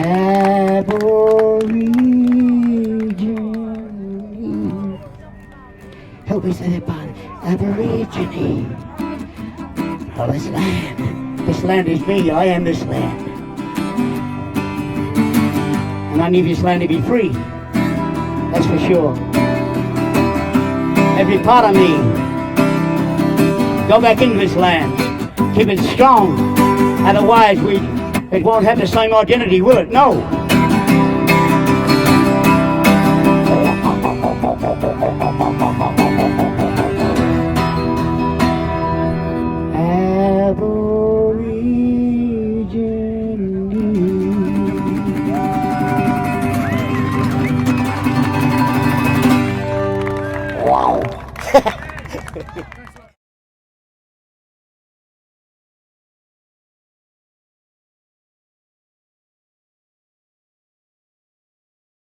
Aborigine. Help me say that part. Aborigine. Oh, this land. This land is me. I am this land. And I need this land to be free. That's for sure. Every part of me. Go back into this land. Keep it strong. Otherwise, it won't have the same identity, will it? No. Wow.